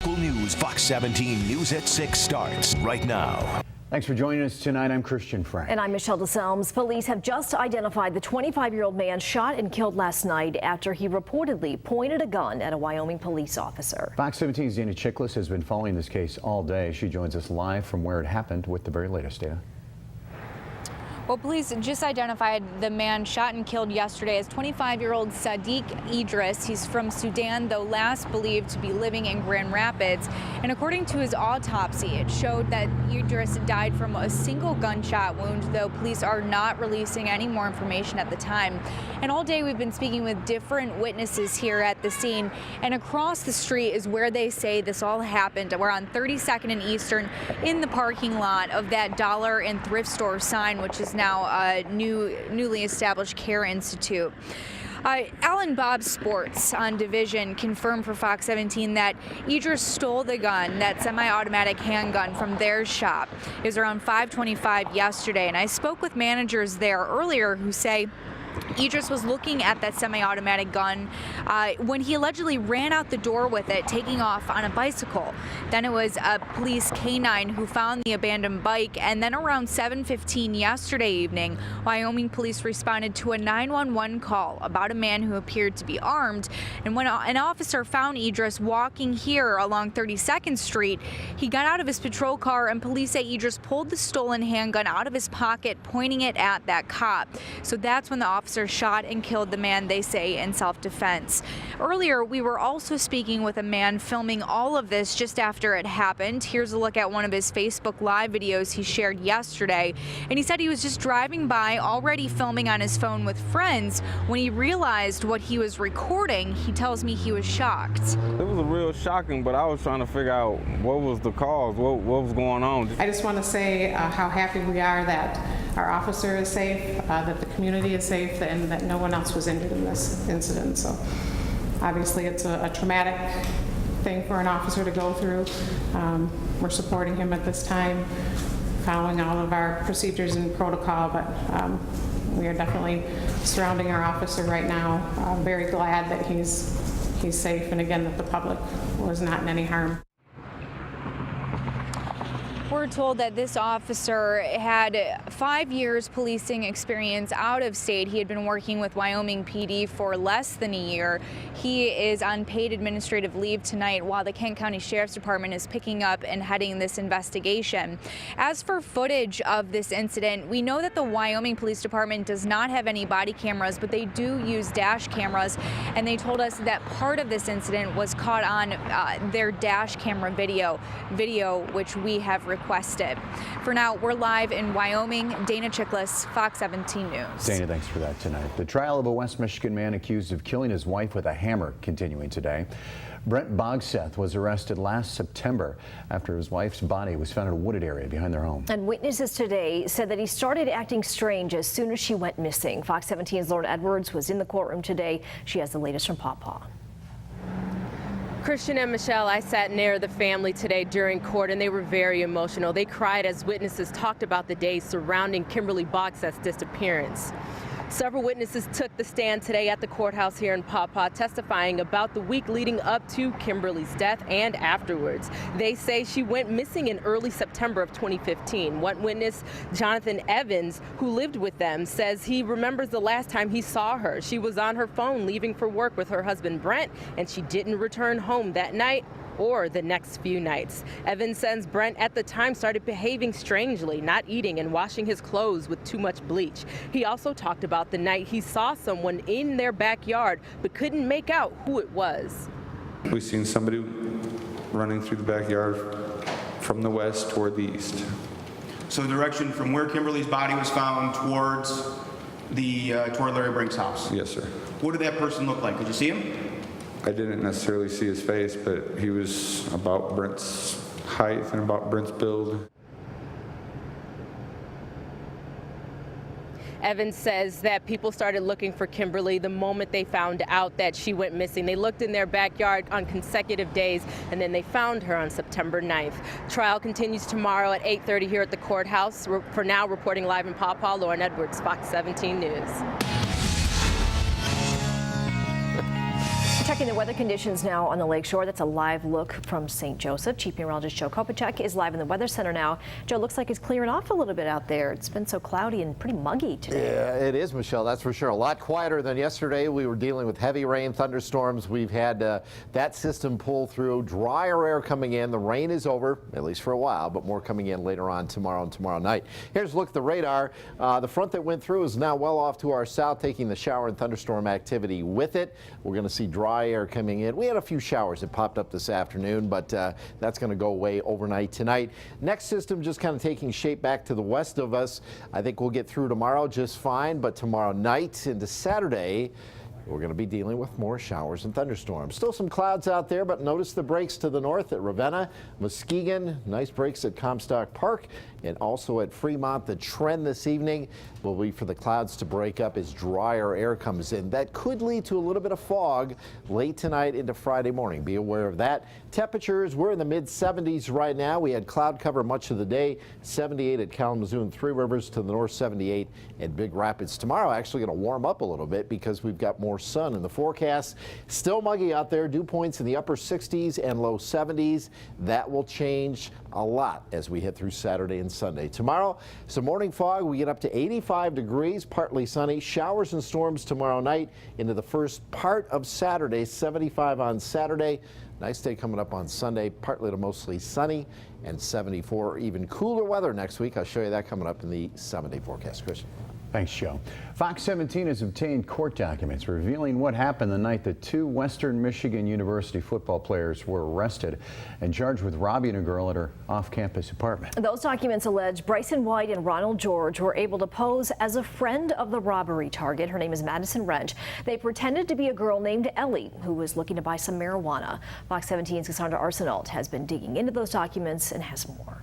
Local news, Fox 17 News at 6 starts right now. Thanks for joining us tonight. I'm Christian Frank. And I'm Michelle DeSelms. Police have just identified the 25-year-old man shot and killed last night after he reportedly pointed a gun at a Wyoming police officer. Fox 17's Dana Chiklis has been following this case all day. She joins us live from where it happened with the very latest data. Well, police just identified the man shot and killed yesterday as 25-year-old Sadiq Idris. He's from Sudan, though last believed to be living in Grand Rapids. And according to his autopsy, it showed that Idris died from a single gunshot wound, though police are not releasing any more information at the time. And all day we've been speaking with different witnesses here at the scene. And across the street is where they say this all happened. We're on 32nd and Eastern in the parking lot of that dollar and thrift store sign, which is now a newly established care institute. Alan Bob Sports on Division confirmed for Fox 17 that Idris stole the gun, that semi-automatic handgun, from their shop. It was around 5:25 yesterday, and I spoke with managers there earlier who say Idris was looking at that semi-automatic gun when he allegedly ran out the door with it, taking off on a bicycle. Then it was a police canine who found the abandoned bike, and then around 7:15 yesterday evening, Wyoming police responded to a 911 call about a man who appeared to be armed. And when an officer found Idris walking here along 32nd Street, he got out of his patrol car, and police say Idris pulled the stolen handgun out of his pocket, pointing it at that cop. So that's when the officer shot and killed the man, they say, in self-defense. Earlier, we were also speaking with a man filming all of this just after it happened. Here's a look at one of his Facebook Live videos he shared yesterday. And he said he was just driving by, already filming on his phone with friends. When he realized what he was recording, he tells me he was shocked. It was a real shocking, but I was trying to figure out what was the cause, what was going on. I just want to say how happy we are that our officer is safe, that the community is safe, and that no one else was injured in this incident. So obviously it's a traumatic thing for an officer to go through. We're supporting him at this time, following all of our procedures and protocol, but we are definitely surrounding our officer right now. I'm very glad that he's safe, and again, that the public was not in any harm. We're told that this officer had 5 years policing experience out of state. He had been working with Wyoming PD for less than a year. He is on paid administrative leave tonight while the Kent County Sheriff's Department is picking up and heading this investigation. As for footage of this incident, we know that the Wyoming Police Department does not have any body cameras, but they do use dash cameras, and they told us that part of this incident was caught on their dash camera video which we have requested. For now, we're live in Wyoming. Dana Chiklis, Fox 17 News. Dana, thanks for that tonight. The trial of a West Michigan man accused of killing his wife with a hammer continuing today. Brent Bogseth was arrested last September after his wife's body was found in a wooded area behind their home. And witnesses today said that he started acting strange as soon as she went missing. Fox 17's Lauren Edwards was in the courtroom today. She has the latest from Pawpaw. Christian and Michelle, I sat near the family today during court, and they were very emotional. They cried as witnesses talked about the days surrounding Kimberly Bogseth's disappearance. Several witnesses took the stand today at the courthouse here in Pawpaw, testifying about the week leading up to Kimberly's death and afterwards. They say she went missing in early September of 2015. One witness, Jonathan Evans, who lived with them, says he remembers the last time he saw her. She was on her phone leaving for work with her husband Brent, and she didn't return home that night or the next few nights. Evans says Brent at the time started behaving strangely, not eating and washing his clothes with too much bleach. He also talked about the night he saw someone in their backyard but couldn't make out who it was. We've seen somebody running through the backyard from the west toward the east. So the direction from where Kimberly's body was found towards toward Larry Brink's house? Yes, sir. What did that person look like? Did you see him? I didn't necessarily see his face, but he was about Brent's height and about Brent's build. Evans says that people started looking for Kimberly the moment they found out that she went missing. They looked in their backyard on consecutive days, and then they found her on September 9th. Trial continues tomorrow at 8:30 here at the courthouse. For now, reporting live in Pawpaw, Lauren Edwards, Fox 17 News. Checking the weather conditions now on the lakeshore. That's a live look from St. Joseph. Chief Meteorologist Joe Kopacek is live in the Weather Center now. Joe, looks like it's clearing off a little bit out there. It's been so cloudy and pretty muggy today. Yeah, it is, Michelle, that's for sure. A lot quieter than yesterday. We were dealing with heavy rain, thunderstorms. We've had that system pull through, drier air coming in. The rain is over, at least for a while, but more coming in later on tomorrow and tomorrow night. Here's a look at the radar. The front that went through is now well off to our south, taking the shower and thunderstorm activity with it. We're going to see dry air coming in. We had a few showers that popped up this afternoon, but that's going to go away overnight tonight. Next system just kind of taking shape back to the west of us. I think we'll get through tomorrow just fine, but tomorrow night into Saturday, we're going to be dealing with more showers and thunderstorms. Still some clouds out there, but notice the breaks to the north at Ravenna, Muskegon, nice breaks at Comstock Park, and also at Fremont. The trend this evening will be for the clouds to break up as drier air comes in. That could lead to a little bit of fog late tonight into Friday morning. Be aware of that. Temperatures, we're in the mid-70s right now. We had cloud cover much of the day. 78 at Kalamazoo and Three Rivers, to the north 78 at Big Rapids. Tomorrow actually going to warm up a little bit because we've got more sun in the forecast. Still muggy out there. Dew points in the upper 60s and low 70s. That will change a lot as we hit through Saturday and Sunday. Tomorrow, some morning fog. We get up to 85 degrees, partly sunny. Showers and storms tomorrow night into the first part of Saturday. 75 on Saturday. Nice day coming up on Sunday, partly to mostly sunny, and 74, even cooler weather next week. I'll show you that coming up in the 7-day forecast. Christian. Thanks, Joe. Fox 17 has obtained court documents revealing what happened the night that two Western Michigan University football players were arrested and charged with robbing a girl at her off-campus apartment. Those documents allege Bryson White and Ronald George were able to pose as a friend of the robbery target. Her name is Madison Wrench. They pretended to be a girl named Ellie who was looking to buy some marijuana. Fox 17's Cassandra Arsenault has been digging into those documents and has more.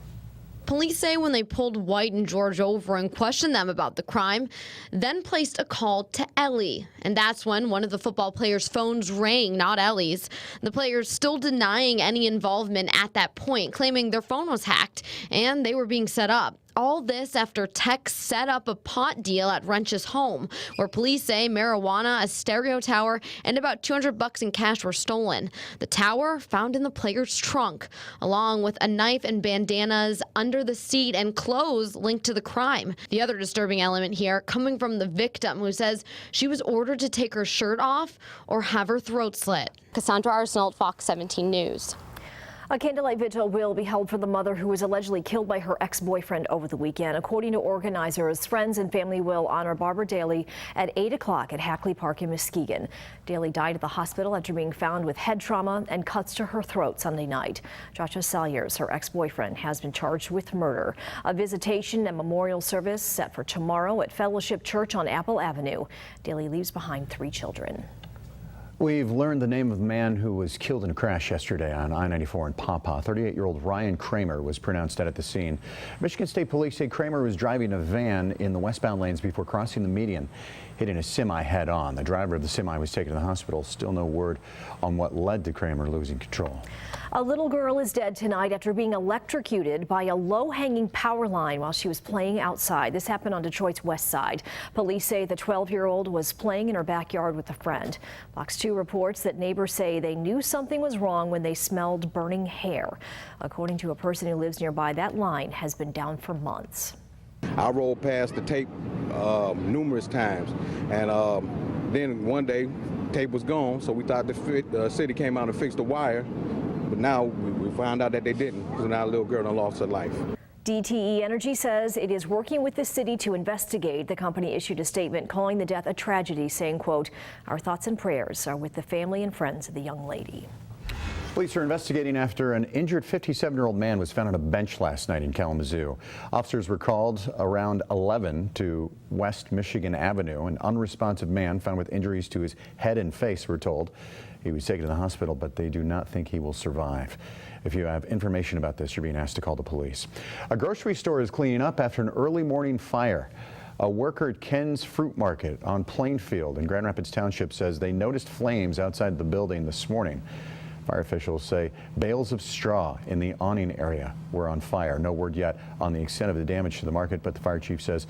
Police say when they pulled White and George over and questioned them about the crime, then placed a call to Ellie. And that's when one of the football players' phones rang, not Ellie's. The players still denying any involvement at that point, claiming their phone was hacked and they were being set up. All this after Tex set up a pot deal at Wrench's home, where police say marijuana, a stereo tower, and about $200 in cash were stolen. The tower found in the player's trunk, along with a knife and bandanas under the seat and clothes linked to the crime. The other disturbing element here coming from the victim, who says she was ordered to take her shirt off or have her throat slit. Cassandra Arsenault, Fox 17 News. A candlelight vigil will be held for the mother who was allegedly killed by her ex-boyfriend over the weekend. According to organizers, friends and family will honor Barbara Daly at 8 o'clock at Hackley Park in Muskegon. Daly died at the hospital after being found with head trauma and cuts to her throat Sunday night. Joshua Salyers, her ex-boyfriend, has been charged with murder. A visitation and memorial service set for tomorrow at Fellowship Church on Apple Avenue. Daly leaves behind 3 children. We've learned the name of the man who was killed in a crash yesterday on I-94 in Pawpaw. 38-year-old Ryan Kramer was pronounced dead at the scene. Michigan State Police say Kramer was driving a van in the westbound lanes before crossing the median, hitting a semi head-on. The driver of the semi was taken to the hospital. Still no word on what led to Kramer losing control. A little girl is dead tonight after being electrocuted by a low-hanging power line while she was playing outside. This happened on Detroit's west side. Police say the 12-year-old was playing in her backyard with a friend. Fox 2 reports that neighbors say they knew something was wrong when they smelled burning hair. According to a person who lives nearby, that line has been down for months. I rolled past the tape numerous times, and then one day, tape was gone, so we thought the city came out and fixed the wire. But now we found out that they didn't, because now a little girl done lost her life. DTE Energy says it is working with the city to investigate. The company issued a statement calling the death a tragedy, saying, quote, "Our thoughts and prayers are with the family and friends of the young lady." Police are investigating after an injured 57-year-old man was found on a bench last night in Kalamazoo. Officers were called around 11 to West Michigan Avenue. An unresponsive man found with injuries to his head and face, we're told. He was taken to the hospital, but they do not think he will survive. If you have information about this, you're being asked to call the police. A grocery store is cleaning up after an early morning fire. A worker at Ken's Fruit Market on Plainfield in Grand Rapids Township says they noticed flames outside the building this morning. Fire officials say bales of straw in the awning area were on fire. No word yet on the extent of the damage to the market, but the fire chief says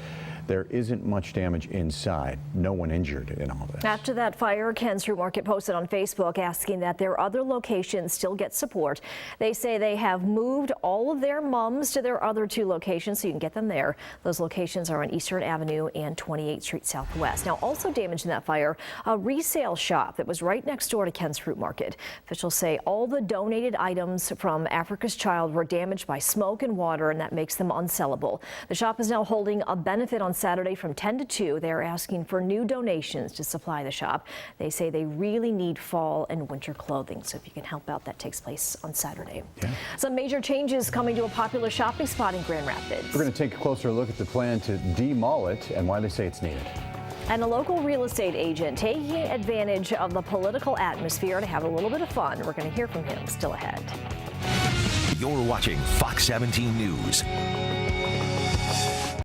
there isn't much damage inside. No one injured in all this. After that fire, Ken's Fruit Market posted on Facebook asking that their other locations still get support. They say they have moved all of their mums to their other 2 locations, so you can get them there. Those locations are on Eastern Avenue and 28th Street Southwest. Now, also damaged in that fire, a resale shop that was right next door to Ken's Fruit Market. Officials say all the donated items from Africa's Child were damaged by smoke and water, and that makes them unsellable. The shop is now holding a benefit on Saturday from 10 to 2. They're asking for new donations to supply the shop. They say they really need fall and winter clothing, so if you can help out, that takes place on Saturday. Yeah. Some major changes coming to a popular shopping spot in Grand Rapids. We're going to take a closer look at the plan to demall it and why they say it's needed. And a local real estate agent taking advantage of the political atmosphere to have a little bit of fun. We're going to hear from him still ahead. You're watching Fox 17 News.